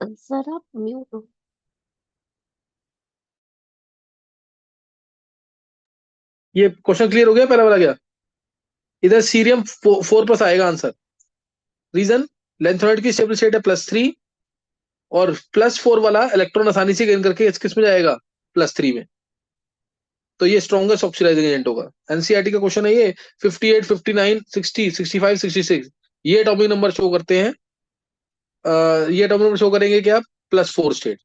Sir आप mute हो। ये क्वेश्चन क्लियर हो गया पहला वाला क्या? इधर सीरियम 4+ आएगा आंसर। रीजन, लेंथोइड की स्टेबल स्टेट है +3, और +4 वाला इलेक्ट्रॉन आसानी से गेन करके किस में जाएगा? +3 में। तो ये स्ट्रॉन्गेस्ट ऑक्सीडाइजिंग एजेंट होगा। एनसीईआरटी का क्वेश्चन है ये। 58, 59, 60, 65, 66 ये एटॉमिक नंबर शो करते हैं। ये एटॉमिक नंबर शो करेंगे कि आप +4 स्टेट।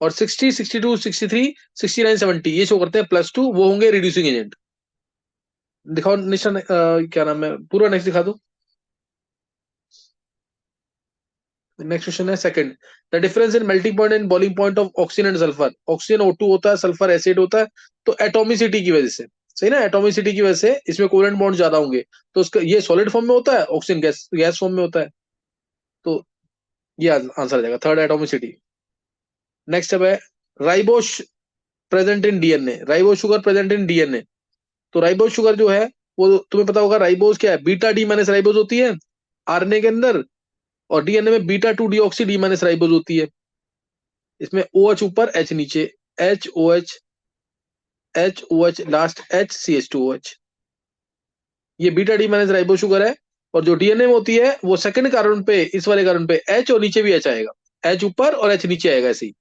और 60, 62, 63, 69, 70 ये शो करते हैं +2, वो होंगे रिड्यूसिंग एजेंट। दिखाओ निशान, क्या नाम है पूरा, नेक्स्ट दिखा दो। नेक्स्ट क्वेश्चन है second. The difference in melting point and boiling point of oxygen and sulphur. Oxygen O2 होता है, सल्फर एसिड होता है। तो एटोमिसिटी की वजह से, सही ना, एटोमिसिटी की वजह से इसमें कोवेलेंट बॉन्ड ज्यादा होंगे। तो उसका ये सॉलिड फॉर्म में होता है, ऑक्सीजन गैस गैस फॉर्म में होता है। तो ये आंसर आ जाएगा थर्ड, एटोमिसिटी। नेक्स्ट है ribose present in DNA. Ribose sugar present in DNA. तो राइबोस शुगर जो है, वो तुम्हें पता होगा राइबोस क्या है, बीटा डी माइनस राइबोस होती है आरएनए के अंदर। और डीएनए में beta 2 deoxy D minus ribose होती है। इसमें OH ऊपर H नीचे, HOH, HOH लास्ट, HCH2OH। ये beta D minus ribo sugar है। और जो डीएनए में होती है वो सेकंड कार्बन पे, इस वाले कार्बन पे H और नीचे भी H आएगा। H ऊपर और H नीचे आएगा ऐसे ही।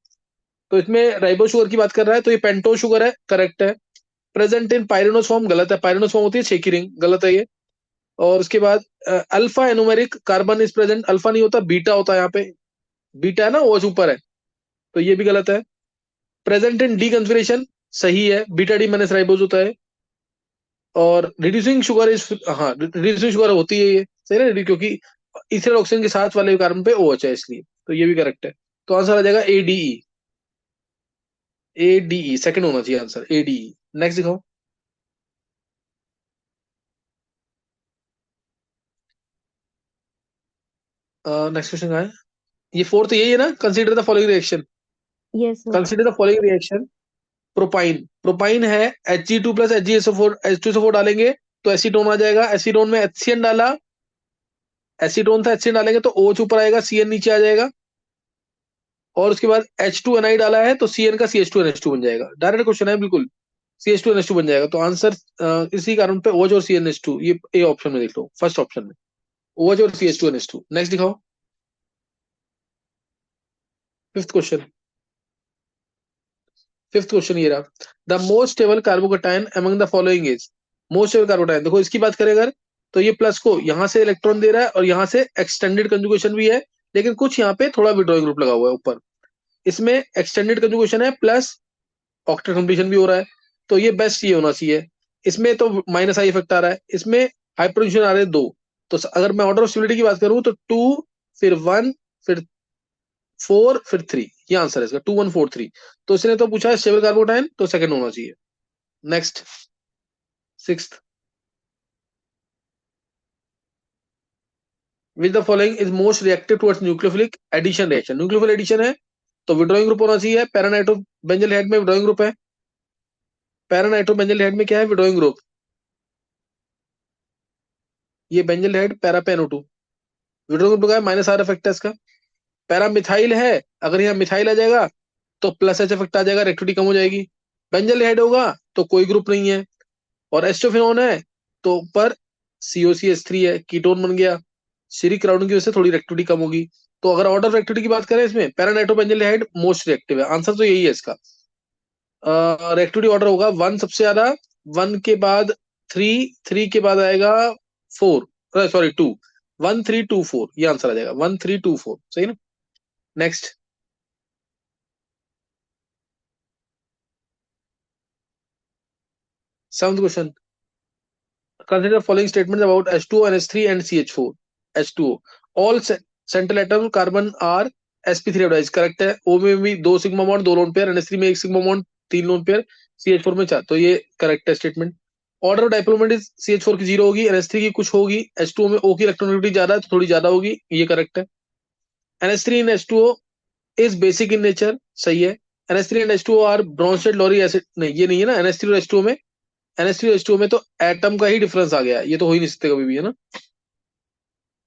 तो इसमें राइबो शुगर की बात कर रहा है, तो ये पेंटोस शुगर है, करेक्ट है। प्रेजेंट इन पायरेनोस फॉर्म, गलत है। पायरेनोस फॉर्म होती है 6 की रिंग, गलत है ये। और उसके बाद alpha anomeric carbon is present. Alpha नहीं होता, बीटा होता है यहाँ पे। बीटा है ना, OH ऊपर है, तो ये भी गलत है। प्रेजेंट इन डी कन्फिग्रेशन, सही है, बीटा डी माइनस राइबोज होता है। और रिड्यूसिंग शुगर इज, हाँ रिड्यूसिंग शुगर होती है ये, सही ना, क्योंकि इथेनॉल ऑक्सीजन के साथ वाले कार्बन पे OH है इसलिए। तो ये भी करेक्ट है। तो आंसर आ जाएगा ADE। ADE सेकंड होना चाहिए आंसर, ADE। नेक्स्ट दिखाओ। नेक्स्ट क्वेश्चन का है, ये फोर्थ यही है ना, consider the following reaction. Yes sir. Consider the following reaction. Propyne, propyne है Hg2 + HgSO4, H2SO4 डालेंगे तो एसीटोन आ जाएगा। एसीटोन में HCN डाला, एसीटोन था, HCN डालेंगे तो OH ऊपर आएगा, CN नीचे आ जाएगा। और उसके बाद H2Ni डाला है तो CN का CH2NH2 बन जाएगा। डायरेक्ट क्वेश्चन है बिल्कुल, CH2NH2 बन जाएगा। तो आंसर इसी कारण पे OH और CNH2, ये ए ऑप्शन में देख लो, फर्स्ट ऑप्शन में OH और CH2NH2। नेक्स्ट दिखाओ। Fifth question. फिफ्थ क्वेश्चन ये रहा। The most stable carbocation among the following is. Most stable carbocation, देखो इसकी बात करें अगर, तो ये प्लस को यहां से इलेक्ट्रॉन दे रहा है और यहां से एक्सटेंडेड कंजुगेशन भी है। लेकिन कुछ यहाँ पे थोड़ा विड्रॉइंग ग्रुप लगा हुआ है ऊपर। इसमें एक्सटेंडेड कंजुगेशन है प्लस ऑक्टेट कंप्लीशन भी हो रहा है। तो ये बेस्ट ये होना चाहिए। इसमें तो -I इफेक्ट आ रहा है, इसमें हाइपरटेंशन आ रहे हैं दो। तो अगर मैं ऑर्डर ऑफ स्टेबिलिटी की बात करूं तो 2, फिर 1, फिर 4, फिर 3, ये आंसर है इसका, 2, 1, 4, 3। तो इसने तो पूछा है स्टेबल कार्बोटाइन, तो सेकंड होना चाहिए। Next, sixth. Which the following is most reactive towards nucleophilic addition reaction. Nucleophilic addition है तो विड्रॉइंग ग्रुप होना चाहिए। पैरानाइट्रो बेंजल हेड में विड्रॉइंग ग्रुप है। पैरानाइट्रो बेंजल हेड में क्या है, विड्रॉइंग ग्रुप। ये बेंजल हेड पैरा पेनO2, विड्रॉइंग ग्रुप का -R इफेक्ट है इसका। पैरा मिथाइल है, अगर यहाँ मिथाइल आ जाएगा तो +H इफेक्ट आ जाएगा, रेक्टिविटी कम हो जाएगी। बेंजल हेड होगा तो कोई ग्रुप नहीं है। और एस्टोफिनोन है तो ऊपर COCH3 है, कीटोन बन गया। सीरी क्राउडिंग की वजह से थोड़ी रेक्टिविटी कम होगी। तो अगर ऑर्डर ऑफ रेक्टिविटी की बात करें, इसमें पैरानाइट्रोबेंजल हेड मोस्ट रिएक्टिव है, आंसर तो यही है इसका। रेक्टिविटी ऑर्डर होगा 1 सबसे ज्यादा, 1 के बाद 3, 3 के बाद आएगा 4, सॉरी 2, 1, 3, 2, 4, ये आंसर आ जाएगा 1, 3, 2, 4, सही ना। Next, seventh question. Consider following statements about H2O, NH3 and CH4. H2O. All central atom carbon are sp3 hybridized. Correct है। O में भी 2 sigma bond 2 lone pair, NH3 में 1 sigma bond 3 lone pair, CH4 में 4। तो ये correct है statement. Order of dipole moment is CH4 की 0 होगी, NH3 की कुछ होगी, H2O में O की इलेक्ट्रॉनिक ज्यादा है तो थोड़ी ज्यादा होगी, ये करेक्ट है। NH3 in H2O is basic in nature, सही है। NH3 and H2O are Bronsted Lowry acid, नहीं ये नहीं है ना। NH3 और H2O में, NH3 और H2O में तो एटम का ही डिफरेंस आ गया, ये तो हो ही नहीं सकते कभी भी, है ना।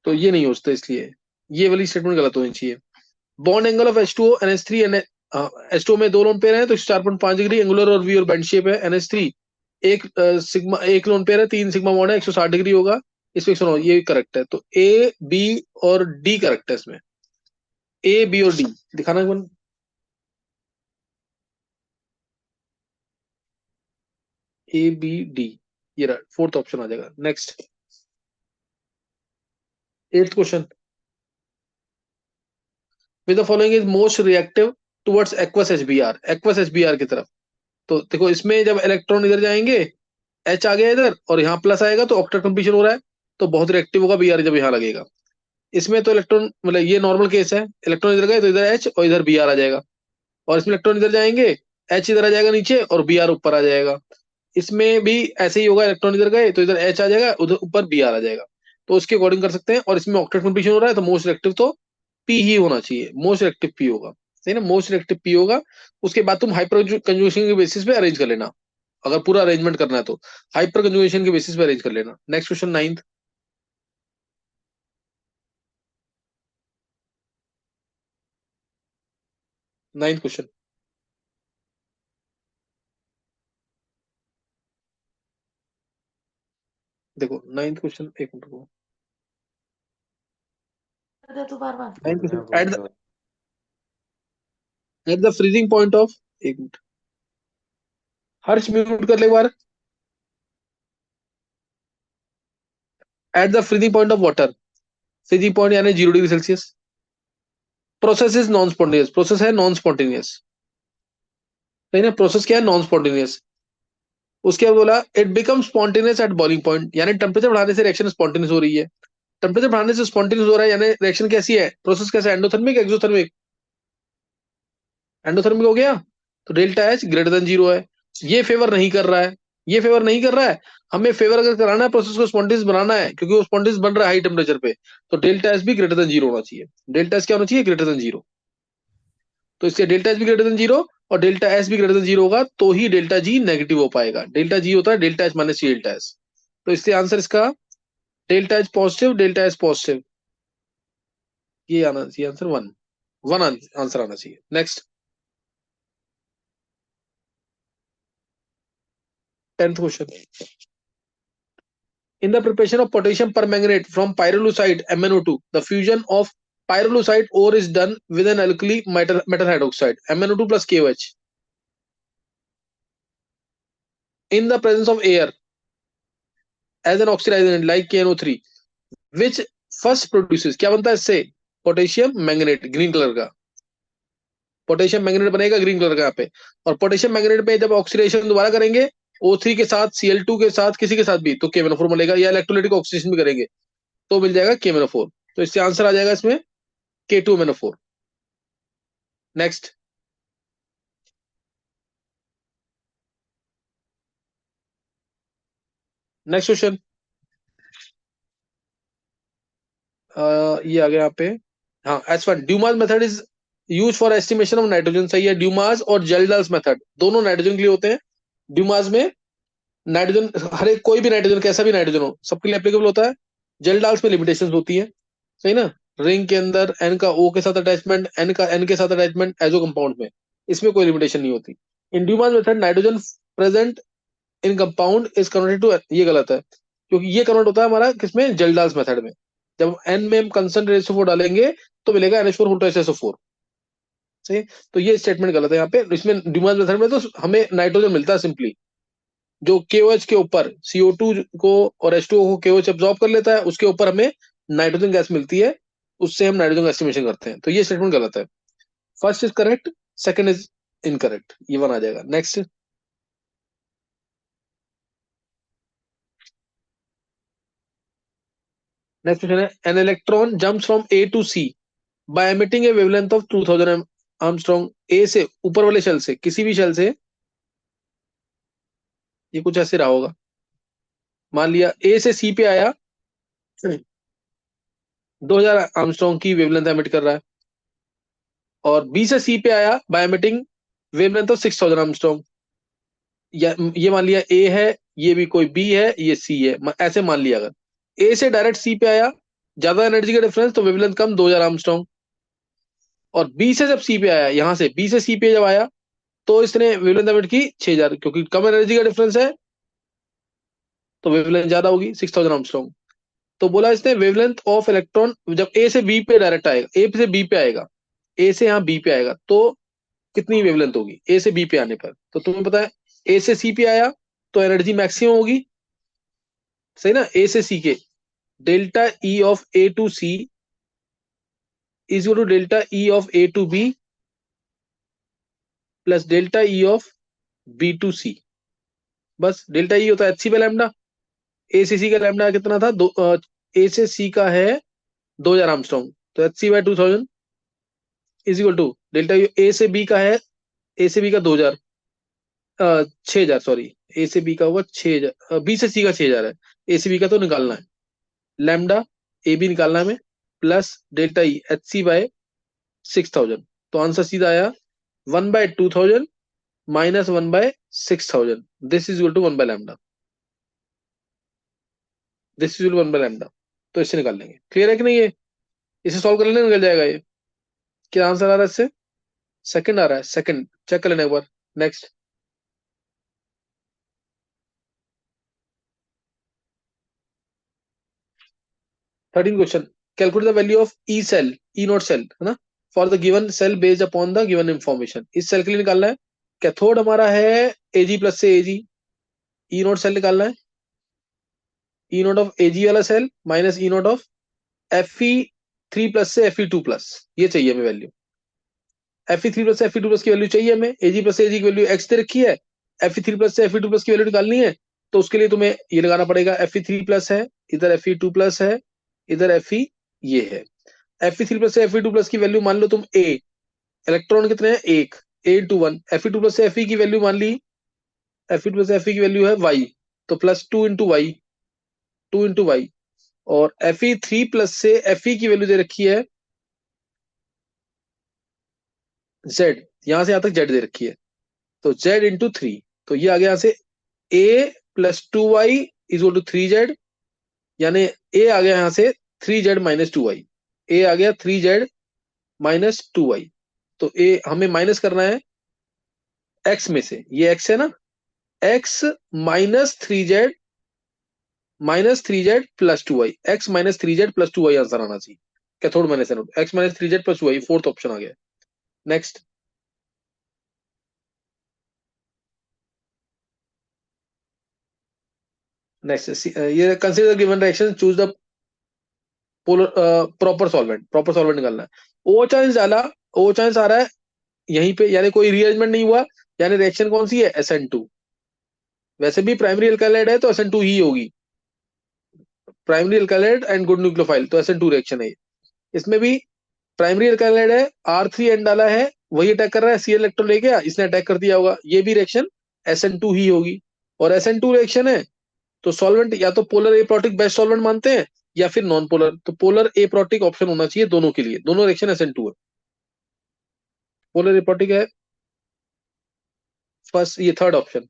तो ये नहीं हो सकता, इसलिए ये वाली स्टेटमेंट गलत होनी चाहिए। Bond angle of H2O NH3 H2O में 2 लोन पेयर है तो 4.5 डिग्री एंगुलर और वी और बेंड शेप है। NH3 एक सिग्मा एक लोन पेयर है 3 सिग्मा बॉन्ड है 160 डिग्री होगा। इसमें 109 ये करेक्ट है तो ए बी और डी करेक्ट है इसमें। ए बी और डी दिखाना एक बार। ए बी डी ये रहा फोर्थ ऑप्शन आ जाएगा। Next 8th question with the following is most reactive towards aqueous HBR aqueous HBR की तरफ। तो देखो इसमें जब इलेक्ट्रॉन इधर जाएंगे एच आ गया इधर और यहाँ प्लस आएगा तो ऑक्टेट कंप्लीशन हो रहा है तो बहुत रिएक्टिव होगा बीआर जब यहाँ लगेगा। इसमें तो इलेक्ट्रॉन मतलब ये नॉर्मल केस है इलेक्ट्रॉन इधर गए तो इधर एच और इधर बीआर आ जाएगा और इसमें इलेक्ट्रॉन इधर जाएंगे एच इधर आ जाएगा नीचे और बीआर ऊपर आ जाएगा। इसमें भी ऐसे ही होगा इलेक्ट्रॉन इधर गए तो इधर एच आ जाएगा उधर ऊपर बीआर आ जाएगा तो उसके अकॉर्डिंग कर सकते हैं। और इसमें ऑक्टेट कंप्लीशन हो रहा है तो मोस्ट रिएक्टिव तो पी ही होना चाहिए मोस्ट रिएक्टिव पी होगा। सही ना मोस्ट रिएक्टिव पी होगा। उसके बाद तुम हाइपर कंजुगेशन के बेसिस पे अरेंज कर लेना अगर पूरा अरेंजमेंट करना है तो हाइपर कंजुगेशन के बेसिस पे अरेंज कर लेना। Next question 9th 9th question देखो 9th क्वेश्चन एक मिनट रुको। दे तू बार बार 9th question at the freezing point of एक मिनट हर्ष म्यूट कर ले एक बार। At the freezing point of water freezing point यानी 0 degree Celsius. Process is non spontaneous process है नॉन स्पॉन्टेनियस। सही ना प्रोसेस क्या है नॉन स्पॉन्टेनियस। उसके बाद बोला it become spontaneous at boiling point यानी टेम्परेचर बढ़ाने से रिएक्शन स्पॉन्टेनियस हो रही है। टेम्परेचर बढ़ाने से स्पॉन्टेनियस हो रहा है यानी रिएक्शन कैसी है प्रोसेस कैसा एंडोथर्मिक एक्सोथर्मिक एंडोथर्मिक हो गया तो डेल्टा एच ग्रेटर देन 0 है। ये फेवर नहीं कर रहा है ये फेवर नहीं कर रहा है। हमें फेवर अगर कराना है प्रोसेस को स्पॉन्टेनियस बनाना है क्योंकि वो स्पॉन्टेनियस बन रहा है हाई टेम्परेचर पे तो डेल्टा एच भी ग्रेटर देन 0 होना चाहिए। डेल्टा एच क्या होना चाहिए ग्रेटर देन 0। तो इसके डेल्टा एच भी ग्रेटर देन 0 और डेल्टा एस भी ग्रेटर देन 0 होगा तो ही डेल्टा जी नेगेटिव हो पाएगा। डेल्टा जी होता है delta H minus delta S. तो इससे आंसर इसका delta H positive delta S positive ये आना चाहिए आंसर 1 1 आंसर आना चाहिए। Next 10th question in the preparation of potassium permanganate from pyrolusite MnO2 the fusion of pyrolusite ore is done with an alkali metal hydroxide MnO2 plus KOH in the presence of air as an oxidizing like KNO3 which first produces क्या बनता है इससे potassium manganate green colour का potassium manganate बनेगा green colour का यहाँ पे। और पोटेशियम मैंगनेट पे जब ऑक्सीडेशन दोबारा करेंगे O3 के साथ Cl2 के साथ किसी के साथ भी तो KMnO4 मिलेगा या इलेक्ट्रोलाइटिक ऑक्सीडेशन भी करेंगे तो मिल जाएगा KMnO4। तो इससे आंसर आ जाएगा इसमें K2MnO4। नेक्स्ट नेक्स्ट क्वेश्चन ये आ गया यहाँ पे। हाँ S1 Dumas method is use for estimation of nitrogen. सही है ड्यूमास और जेल्डाल्स मेथड दोनों नाइट्रोजन के लिए होते हैं। ड्यूमास में नाइट्रोजन हर एक कोई भी नाइट्रोजन कैसा भी नाइट्रोजन हो सबके लिए एप्लीकेबल होता है। जेल्डाल्स में लिमिटेशंस होती है। सही ना रिंग के अंदर एन का ओ के साथ अटैचमेंट एन का एन के साथ अटैचमेंट एजो कंपाउंड में इसमें कोई लिमिटेशन नहीं होती। In Dumas method nitrogen present in compound is converted to ये गलत है क्योंकि ये कन्वर्ट होता है हमारा किसमें जेल्डाल्स मेथड में। जब एन में हम कंसंट्रेट रेशियो 4 डालेंगे तो मिलेगा NH4 सही। तो ये स्टेटमेंट गलत है यहाँ पे। इसमें ड्यूमास मेथड में तो हमें नाइट्रोजन मिलता है सिंपली जो KOH के ऊपर CO2 को और H2O को KOH एब्जॉर्ब कर लेता है उसके ऊपर हमें नाइट्रोजन गैस मिलती है उससे हम नाइट्रोजन का एस्टिमेशन करते हैं। तो ये स्टेटमेंट गलत है। First is correct second is incorrect ये वन आ जाएगा। नेक्स्ट नेक्स्ट क्वेश्चन है an electron jumps from A to C by emitting a wavelength of 2000 angstrom A से ऊपर वाले शेल से किसी भी शेल से ये कुछ ऐसे रहा होगा। मान लिया ए से सी पे आया 2000 आर्मस्ट्रॉन्ग की वेवलेंथ एमिट कर रहा है और बी से सी पे आया by emitting wavelength of 6000 Armstrong. या ये मान लिया ए है ये भी कोई बी है ये सी है ऐसे मान लिया अगर ए से डायरेक्ट सी पे आया ज्यादा एनर्जी का डिफरेंस तो वेवलेंथ कम 2000 आर्मस्ट्रॉन्ग और बी से जब सी पे आया, यहां से बी से सी पे जब आया तो इसने वेवलेंथ एमिट की 6000, क्योंकि कम एनर्जी का डिफरेंस है तो वेवलेंथ ज्यादा होगी 6000 एंगस्ट्रॉम। तो बोला इसने वेवलेंथ ऑफ इलेक्ट्रॉन जब ए से बी पे डायरेक्ट आएगा, ए से बी पे आएगा, ए से यहाँ बी पे आएगा तो कितनी वेवलेंथ होगी ए से बी पे आने पर। तो तुम्हें पता है ए से सी पे आया तो एनर्जी मैक्सिमम होगी, सही ना। ए से सी के delta E of A to C is equal to delta E of A to B plus delta E of B to C. बस डेल्टा ई होता है H C by lambda. A से C का lambda कितना था, ए से C का है 2000 आर्मस्ट्रॉन्ग, तो H C by 2000 is equal to delta A से बी का है, ए से बी का 2000, 6000 सॉरी, ए से बी का होगा 6000, बी से सी का 6000 है, ए से बी का तो निकालना है, लैम्डा ए बी निकालना है हमें, plus delta E H C by 6000। तो आंसर सीधा आया 1/2000 minus 1/6000, this is equal to 1/लैम्डा, दिस इज इक्वल टू 1/लैम्डा। तो इससे निकाल लेंगे, क्लियर है कि नहीं ये, इसे सॉल्व कर लेने निकल जाएगा ये। क्या आंसर आ रहा है इससे, सेकंड आ रहा है, सेकंड चेक कर लेना एक बार। Next 13 question, calculate the value of E cell, E nought cell है ना, for the given cell based upon the given information. इस सेल के लिए निकालना है, कैथोड हमारा है एजी प्लस से एजी, ई नोट सेल निकालना है, ई naught of A G cell minus E naught of Fe3 plus से Fe2 प्लस, ये चाहिए हमें वैल्यू। Fe3 प्लस से Fe2 प्लस की वैल्यू चाहिए हमें, एजी प्लस एजी की वैल्यू एक्स दे रखी है, Fe3 प्लस से Fe2 प्लस की वैल्यू निकालनी है। तो उसके लिए तुम्हें ये लगाना पड़ेगा, Fe3 प्लस है, इधर Fe2 प्लस है, इधर Fe ये है। Fe3 प्लस से Fe2 प्लस की वैल्यू मान लो तुम ए, इलेक्ट्रॉन कितने हैं एक, A into 1, Fe2 प्लस से Fe की वैल्यू मान ली, Fe प्लस Fe की वैल्यू है वाई, तो plus 2 into y, 2 into y। और Fe3 प्लस से Fe की वैल्यू दे रखी है z, यहां से यहां तक z दे रखी है, तो z इंटू 3। तो ये आ गया यहां से a plus 2y is equal to 3z, यानी a आ गया यहां से 3z माइनस 2y, a आ गया 3z माइनस 2y। तो a हमें माइनस करना है x में से, ये x है ना, x minus 3z plus 2y, x minus 3z plus 2y answer आना चाहिए, cathode minus anode, x minus 3z plus 2y, fourth option आ गया। नेक्स्ट नेक्स्ट ये consider given reaction, choose the polar proper solvent, proper solvent निकालना है। ओ chance डाला, ओ chance आ रहा है यहीं पे, यानी कोई रीअरेंजमेंट नहीं हुआ, यानी रिएक्शन कौन सी है SN2। वैसे भी प्राइमरी अल्काइलाइड है तो SN2 ही होगी, प्राइमरी अल्काइलाइड एंड गुड न्यूक्लियोफाइल, तो SN2 रिएक्शन है ये। इसमें भी प्राइमरी अल्काइलाइड है, R3 एन डाला है, वही अटैक कर रहा है, Cl इलेक्ट्रॉन ले गया, इसने अटैक कर दिया होगा, ये भी रिएक्शन SN2 ही होगी। और SN2 रिएक्शन है तो सॉल्वेंट या तो पोलर एप्रोटिक बेस्ट सॉल्वेंट मानते हैं या फिर नॉन पोलर, तो पोलर एप्रोटिक ऑप्शन होना चाहिए दोनों के लिए, दोनों रिएक्शन SN2 है, पोलर एप्रोटिक है फर्स्ट, ये थर्ड ऑप्शन।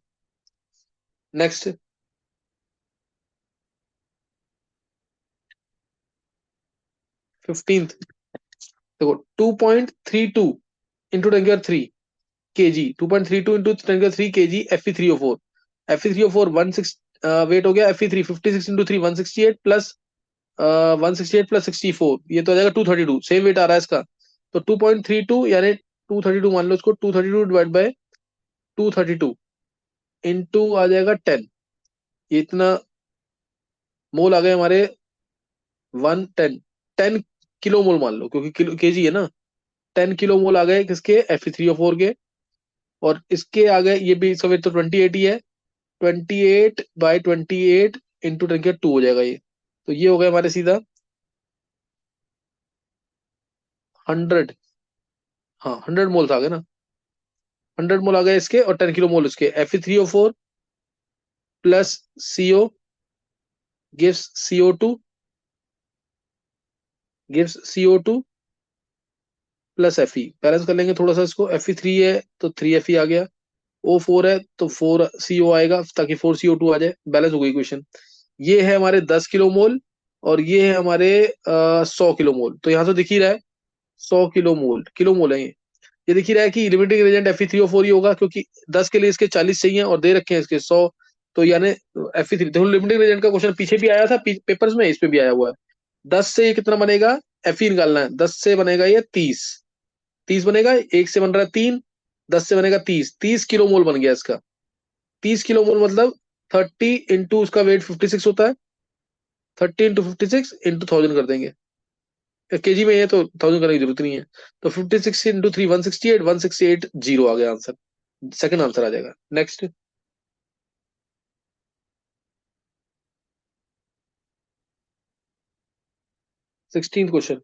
नेक्स्ट 15th, देखो 2.32 into 10³ 3 kg, 2.32 into 10³ 3 kg Fe3O4, Fe3O4 16 weight हो गया, Fe3 56 इंटू 3 168 प्लस 168 प्लस 64, ये तो आ जाएगा 232, सेम वेट आ रहा है इसका। तो 2.32 यानी 232 मान लो इसको, 232 डिवाइड बाय 232 इंटू आ जाएगा 10, ये इतना मोल आ गए हमारे 110, 10 किलो मोल मान लो, क्योंकि किलो केजी है ना, 10 किलो मोल आ गए किसके Fe3O4 के। और इसके आ गए, ये भी इसका वेट तो 28 ही है, 28/28 इंटू 10⁻² हो जाएगा ये, तो ये हो गया हमारे सीधा 100, हाँ 100 मोल्स आ गए ना, 100 मोल आ गए इसके, और 10 किलो मोल इसके। Fe3O4 plus CO gives CO2 plus Fe, balance कर लेंगे थोड़ा सा इसको, Fe3 है तो 3Fe आ गया, O4 है तो 4CO आएगा ताकि 4CO2 आ जाए, बैलेंस हो गई इक्वेशन। ये है हमारे 10 किलो मोल और ये है हमारे 100 किलो मोल, तो यहाँ तो दिख ही रहा है किलो मोल है ये दिख ही रहा है कि लिमिटिंग रेजेंट Fe3O4 ही होगा, क्योंकि 10 के लिए इसके 40 चाहिए और दे रखे हैं इसके 100, तो यानी Fe3 देखो, लिमिटिंग रेजेंट का क्वेश्चन पीछे भी आया था पेपर्स में, इस पे भी आया हुआ है। 10 से ये कितना बनेगा, Fe निकालना है, 10 से बनेगा ये 30, 30 बनेगा, एक से बन रहा है 3, 10 से बनेगा 30, 30 किलो मोल बन गया इसका। 30 किलो मोल मतलब 30 इंटू उसका वेट 56 होता है, 30 इंटू 56 इंटू 1000 कर देंगे, केजी में है तो 1000 करने की जरूरत नहीं है। तो 56 इंटू 3 168, 168 जीरो आ गया आंसर, सेकंड आंसर आ जाएगा। Next 16th question,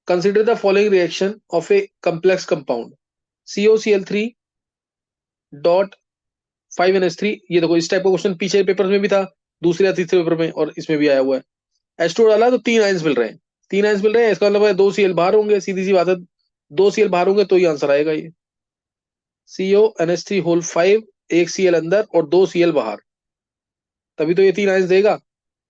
consider the following reaction of A complex compound COCl3 dot 5NH3। ये देखो, इस टाइप का क्वेश्चन पीछे पेपर में भी था, दूसरे या तीसरे पेपर में, और इसमें भी आया हुआ है। H2 डाला तो 3 आयंस मिल रहे हैं, 3 आयंस मिल रहे हैं, इसका मतलब है 2 Cl बाहर होंगे, सीधी सी बात है, 2 Cl बाहर होंगे तो ही आंसर आएगा ये। CONH3 होल 5, एक Cl अंदर और 2 Cl बाहर, तभी तो ये 3 आयंस देगा।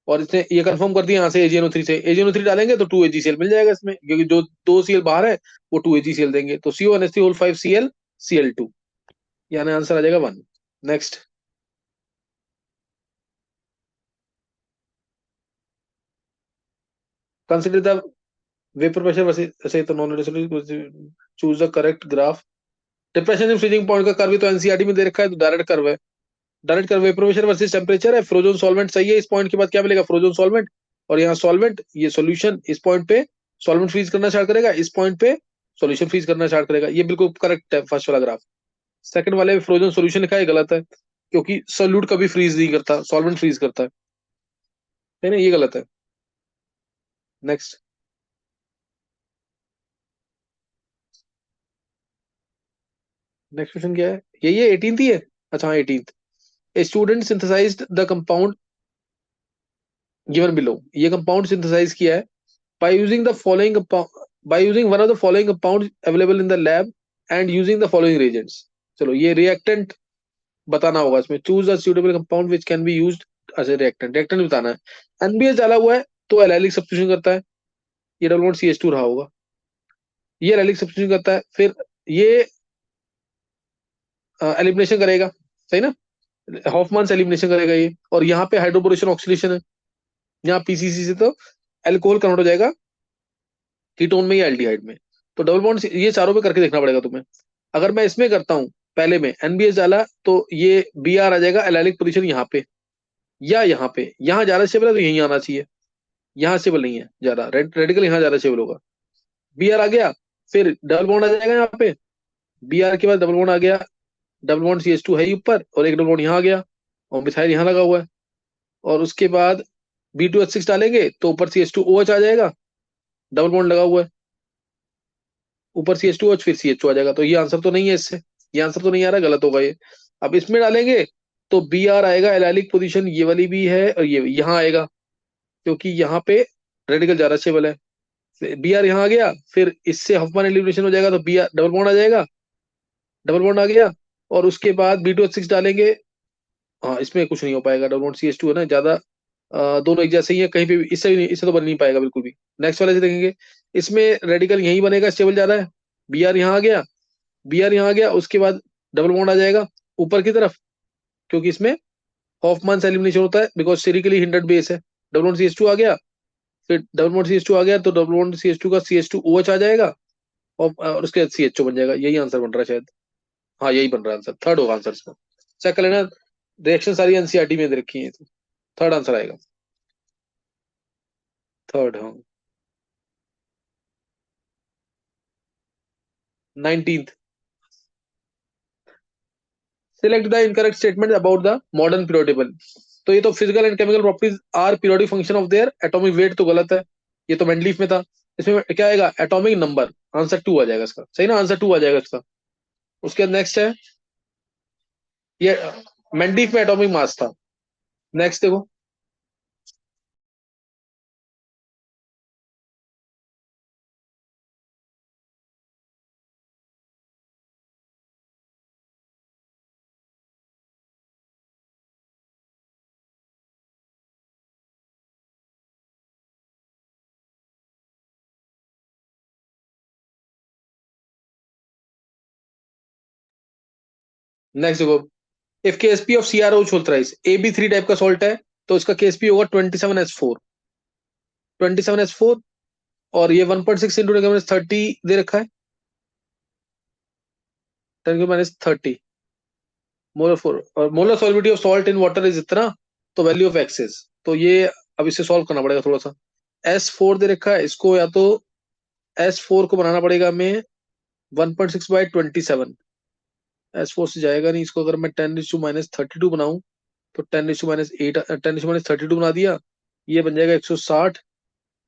और इसने ये कंफर्म कर दिया यहाँ से AgNO3 से, AgNO3 डालेंगे तो 2AgCl मिल जाएगा इसमें, क्योंकि जो 2 Cl बाहर है वो 2AgCl देंगे, तो CONH3 होल 5 Cl Cl2, यानी आंसर आ जाएगा 1। Next, consider the vapour pressure वैसे तो non, choose the correct graph. Depression in freezing point का कर्व तो एनसीईआरटी में दे रखा है, तो डायरेक्ट कर्व है, direct curve vapour pressure versus temperature है, फ्रोजन सॉल्वेंट सही है, इस पॉइंट के बाद क्या मिलेगा, फ्रोजन सॉल्वेंट, और यहाँ सॉल्वेंट, ये सॉल्यूशन, इस पॉइंट पे सॉल्वेंट फ्रीज करना स्टार्ट करेगा, इस पॉइंट पे सॉल्यूशन फ्रीज करना स्टार्ट करेगा, ये बिल्कुल करेक्ट है फर्स्ट वाला ग्राफ। सेकंड वाले में फ्रोजन सॉल्यूशन लिखा है, गलत है, क्योंकि सोल्यूट कभी फ्रीज नहीं करता, सॉल्वेंट फ्रीज करता है ना, ये गलत है। नेक्स्ट, नेक्स्ट क्वेश्चन क्या है, ये 18th ही है, अच्छा हाँ 18th। A student synthesized the compound given below, ये कंपाउंड सिंथेसाइज किया है by using the following by using one of the following compounds available in the lab and using the following reagents। चलो ये reactant बताना होगा इसमें, choose a suitable compound which can be used as a reactant, reactant बताना है। NBS डाला हुआ है तो एलाइलिक सब्स्टिट्यूशन करता है, ये डबल बॉन्ड CH2 रहा होगा, ये एलाइलिक सब्स्टिट्यूशन करता है, फिर ये एलिमिनेशन करेगा, सही ना, हॉफमान से एलिमिनेशन करेगा ये, और यहाँ पे हाइड्रोबोरेशन ऑक्सीडेशन है, यहाँ पीसीसी से तो एल्कोहल कन्वर्ट हो जाएगा कीटोन में या एल्डिहाइड में। तो डबल बॉन्ड ये चारों पे करके देखना पड़ेगा तुम्हें। अगर मैं इसमें करता हूं, पहले में एनबीएस डाला तो ये Br आ जाएगा एलाइलिक पोजीशन यहाँ पे या यहाँ पे, यहाँ ज्यादा स्टेबल है तो यहीं आना चाहिए, यहाँ स्टेबल नहीं है ज्यादा, रेडिकल यहाँ ज्यादा स्टेबल होगा। Br आ गया, फिर डबल बॉन्ड आ जाएगा यहाँ पे, Br के बाद डबल बॉन्ड आ गया, डबल बॉन्ड CH2 है ही ऊपर, और एक डबल बॉन्ड यहाँ आ गया, और मिथाइल यहाँ लगा हुआ है, और उसके बाद B2H6 डालेंगे तो ऊपर CH2OH आ जाएगा, डबल बॉन्ड लगा हुआ है, ऊपर CH2OH फिर CH2 आ जाएगा, तो ये आंसर तो नहीं है इससे, ये आंसर तो नहीं आ रहा, गलत होगा ये। अब इसमें डालेंगे तो Br आएगा एलाइलिक पोजीशन, ये वाली भी है, और ये यहाँ आएगा, क्योंकि यहाँ पे रेडिकल ज्यादा स्टेबल है। Br यहाँ आ गया, फिर इससे हफमैन एलिमिनेशन हो जाएगा, तो Br डबल बॉन्ड आ जाएगा, डबल बॉन्ड आ गया, और उसके बाद B2H6 डालेंगे, हाँ इसमें कुछ नहीं हो पाएगा, डबल बॉन्ड CH2 है ना ज्यादा, दोनों एक जैसे ही है, कहीं पे भी इससे भी नहीं, इससे तो बन नहीं पाएगा बिल्कुल भी। नेक्स्ट वाले से देखेंगे, इसमें रेडिकल यहीं बनेगा, स्टेबल ज्यादा है, Br यहाँ आ गया, Br यहाँ आ गया, उसके बाद डबल बॉन्ड आ जाएगा ऊपर की तरफ, क्योंकि इसमें हॉफमैन से एलिमिनेशन होता है, बिकॉज स्टेरिकली हिंडर्ड बेस है। डबल बॉन्ड CH2 आ गया, फिर डबल बॉन्ड CH2 आ गया तो डबल बॉन्ड CH2 का CH2OH आ जाएगा, और उसके बाद CHO बन जाएगा, यही आंसर बन रहा है शायद, हाँ यही बन रहा है आंसर, थर्ड होगा आंसर इसका। चेक कर लेना, रिएक्शन सारी एनसीईआरटी में दे रखी है, थर्ड आंसर आएगा, थर्ड हाँ। 19th, select the incorrect statement about the modern periodic table. तो ये तो physical and chemical properties are periodic function of their atomic weight, तो गलत है, ये तो मेंडलीफ में था। इसमें क्या आएगा, एटॉमिक नंबर, आंसर 2 आ जाएगा इसका, सही ना, आंसर 2 आ जाएगा इसका। उसके बाद नेक्स्ट है, ये मेंडलीफ में एटॉमिक मास था। नेक्स्ट देखो, नेक्स्ट देखो, if Ksp of CrO thrice AB3 type का सॉल्ट है तो इसका केएसपी होगा 27S4, 27S4, और ये 1.6 इंटू 10⁻30 दे रखा है, 10⁻30 मोलर फोर, और molar solubility of salt in water is इतना, तो वैल्यू ऑफ एक्सेस, तो ये अब इसे सॉल्व करना पड़ेगा थोड़ा सा। S4 दे रखा है, इसको या तो S4 को बनाना पड़ेगा हमें 1.6/27, S4 से जाएगा नहीं, इसको अगर मैं 10⁻32 बनाऊं तो 10⁻8, 10⁻32 बना दिया, ये बन जाएगा 160,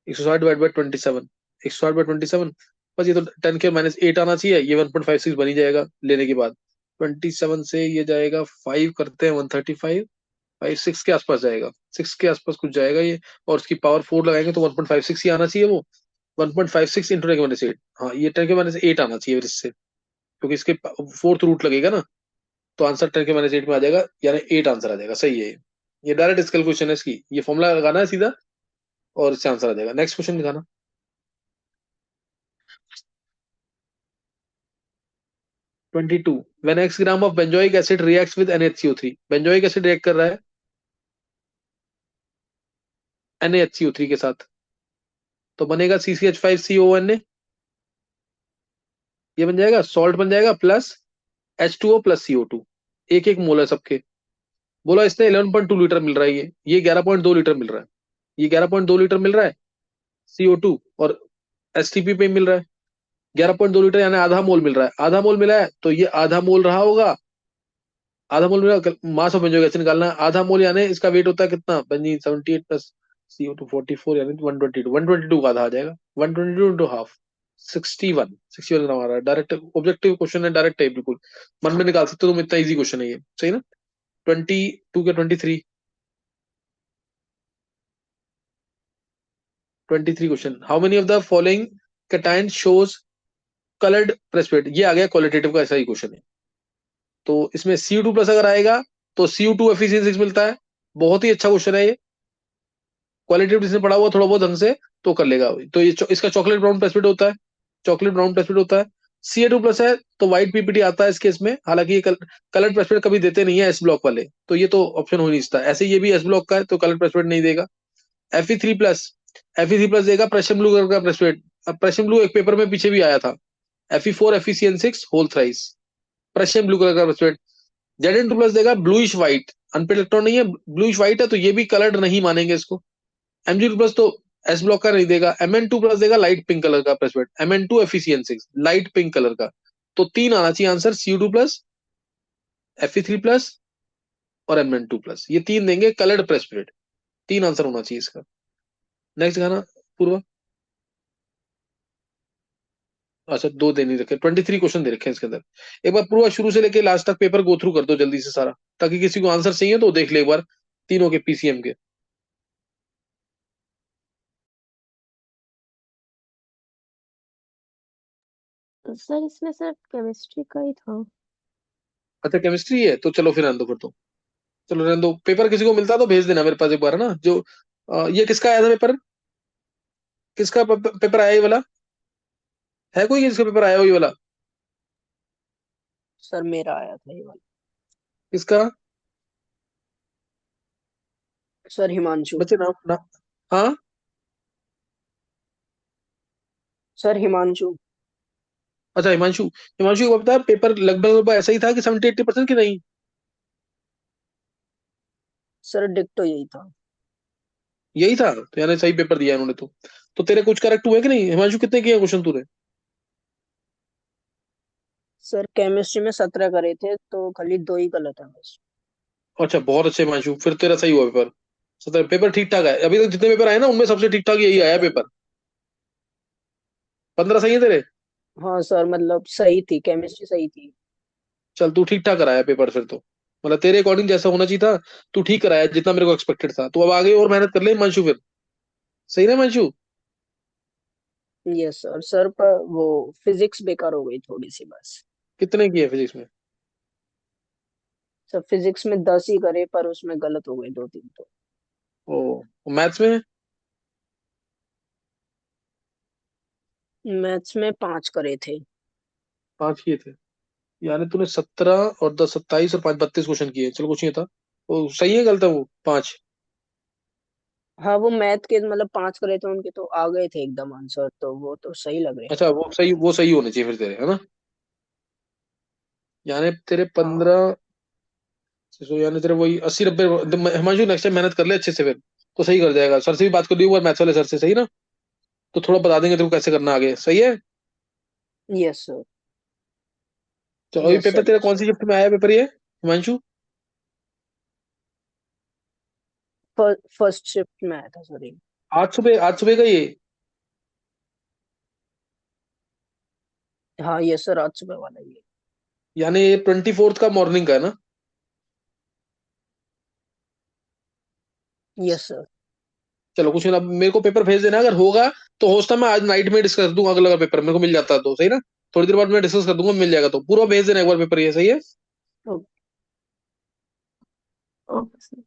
160 डिवाइड बाई 27, 160/27, बस ये तो 10⁻8 आना चाहिए, ये 1.56 बन ही जाएगा लेने के बाद। 27 से ये जाएगा 5 करते हैं 135, 5 6 के आसपास जाएगा, 6 के आसपास कुछ जाएगा ये, और उसकी पावर 4 लगाएंगे तो 1.56 ही आना चाहिए वो, 1.56 इंटू 10⁻8, हाँ ये 10⁻8 आना चाहिए फिर इससे, क्योंकि इसके फोर्थ रूट लगेगा ना, तो आंसर 10⁻8 में आ जाएगा, यानी 8 आंसर आ जाएगा, सही है ये डायरेक्ट इस कैलकुलेशन है इसकी, ये फॉर्मूला लगाना है सीधा और इससे आंसर आ जाएगा। नेक्स्ट क्वेश्चन दिखाना। 22, when x gram of benzoic acid reacts with NaHCO3, benzoic acid react कर रहा है NaHCO3 के साथ, तो बनेगा CCH5CONA, ये बन जाएगा सॉल्ट, बन जाएगा प्लस H2O प्लस CO2, एक एक मोल है सबके। बोला इसने 11.2 लीटर मिल रहा है, ये 11.2 लीटर मिल रहा है, ये 11.2 लीटर मिल रहा है CO2, और STP पे मिल रहा है 11.2 लीटर, यानी आधा मोल मिल रहा है, आधा मोल मिला है तो ये आधा मोल रहा होगा, आधा मोल मिला, मास ऑफ बेंजोइक एसिड निकालना है, आधा मोल यानी इसका वेट होता है कितना, बेंजीन 78 प्लस CO2 44, यानी 122, 122 का आधा आ जाएगा, 122 इंटू हाफ 61 ग्राम आ रहा है। डायरेक्ट ऑब्जेक्टिव क्वेश्चन है, डायरेक्ट है बिल्कुल, मन में निकाल सकते हो तुम, इतना इजी क्वेश्चन है ये, सही ना। 22 के 23 question, how many of the following cation shows coloured precipitate, ये आ गया क्वालिटेटिव का, ऐसा ही क्वेश्चन है, तो इसमें CO2 प्लस अगर आएगा तो CO2 एफिशिएंसी मिलता है, बहुत ही अच्छा क्वेश्चन है ये, क्वालिटेटिव जिसने पढ़ा हुआ थोड़ा बहुत ढंग से तो कर लेगा, तो ये इसका चॉकलेट ब्राउन प्रेसिपिटेट होता है, चॉकलेट ब्राउन प्रेसिपिटेट होता है। Ca2 प्लस है तो व्हाइट पीपीटी आता है इस केस में, हालांकि ये कलर प्रेसिपिटेट कभी देते नहीं है एस ब्लॉक वाले, तो ये तो ऑप्शन हो नहीं सकता, ऐसे ये भी एस ब्लॉक का है तो कलर प्रेसिपिटेट नहीं देगा। Fe3 प्लस, Fe3 प्लस देगा प्रेशियम ब्लू कलर का प्रेसिपिटेट, अब प्रेशियम ब्लू एक पेपर में पीछे भी आया था, Fe4 FeCN6 whole thrice, Prussian blue colour का प्रेसिपिटेट। Zn2 प्लस देगा ब्लूइश व्हाइट, अनपेड इलेक्ट्रॉन नहीं है, ब्लूइश व्हाइट है तो ये भी कलर्ड नहीं मानेंगे इसको। Mg2 प्लस तो एस ब्लॉक का नहीं देगा, Mn2 प्लस देगा लाइट पिंक कलर का precipitate, Mn2 FeCN6 light pink colour का, तो तीन आना चाहिए answer, Cu2 plus, Fe3 plus और Mn2 प्लस, ये तीन देंगे कलर्ड प्रेसिपिटेट, तीन आंसर होना चाहिए इसका। नेक्स्ट गाना पूर्वा, अच्छा दो दे नहीं रखे, 23 क्वेश्चन दे रखे हैं इसके अंदर, एक बार पूरा शुरू से लेके लास्ट तक पेपर गो थ्रू कर दो जल्दी से सारा, ताकि किसी को आंसर चाहिए तो देख ले एक बार, तीनों के PCM के। सर इसमें सिर्फ केमिस्ट्री का ही था। अच्छा केमिस्ट्री है तो चलो फिर रहने दो फिर तो, चलो रहने दो, पेपर किसी को मिलता तो भेज देना मेरे पास एक बार, है ना, जो ये किसका आया था पेपर, किसका पेपर आया ये वाला, है कोई जिसका पेपर आया हो ये वाला, सर मेरा आया था ये वाला। किसका, सर हिमांशु। बच्चे नाम ना, हाँ, सर हिमांशु। अच्छा हिमांशु, हिमांशु को बता पेपर लगभग लगभग ऐसा ही था कि 70-80% की नहीं, सर डिक्टो यही था। यही था, तो यानी सही पेपर दिया इन्होंने तो तेरे कुछ करेक्ट हुए कि नहीं हिमांशु, कितने किए क्वेश्चन तूने। सर केमिस्ट्री में 17 करे थे तो खाली 2 ही गलत है बस। अच्छा बहुत अच्छे हिमांशु, फिर तेरा सही हुआ पेपर, सत्रह पेपर ठीक ठाक है, अभी तक जितने पेपर आए ना उनमें सबसे ठीक ठाक यही आया पेपर, 15 सही है तेरे, हाँ सर मतलब सही थी, केमिस्ट्री सही थी। चल तू ठीक ठाक कराया पेपर फिर तो, मतलब तेरे अकॉर्डिंग जैसा होना चाहिए था, तू ठीक कराया जितना मेरे को एक्सपेक्टेड था, तो अब आगे और मेहनत कर ले हिमांशु फिर, सही ना हिमांशु। Yes sir. सर पर वो फिजिक्स बेकार हो गई थोड़ी सी बस। कितने किए फिजिक्स में, सर फिजिक्स में 10 ही करे पर उसमें गलत हो गए 2 3 तो। ओ मैथ्स में, मैथ्स में 5 करे थे। 5 किए थे, यानी तूने 17 और 10 27 और 5 32 क्वेश्चन किए। चलो कुछ नहीं था। वो सही है गलत है वो 5? हाँ, वो मैथ के मतलब 5 करे थे उनके, तो आ गए थे एकदम आंसर, तो वो तो सही लग रहे। अच्छा वो सही होने चाहिए फिर तेरे, है ना? यानी तेरे हाँ। 15, तो यानी तेरे वही 80 90। हिमांशु नेक्स्ट टाइम मेहनत कर ले अच्छे से फिर, तो सही कर जाएगा। सर से भी बात कर ली एक बार, मैथ्स वाले सर से, सही ना? तो थोड़ा बता देंगे तेरे को कैसे करना आगे, सही है? Yes sir. तो अभी यस पेपर सर। तेरा यस कौन सर। सी शिफ्ट में आया पेपर ये हिमांशु? फर्स्ट शिफ्ट में आया था सर ये। आज सुबह का ये? हाँ यस सर, आज सुबह वाला ये। यानी 24 का मॉर्निंग का है ना? Yes sir. चलो कुछ नहीं, अब मेरे को पेपर भेज देना अगर होगा। तो होस्टा मैं आज नाइट में डिस्कस दूंगा, अगला पेपर मेरे को मिल जाता है तो, सही ना? थोड़ी देर बाद मैं डिस्कस कर दूंगा, मिल जाएगा तो पूरा भेज देना एक बार पेपर, ये सही है? Okay sir.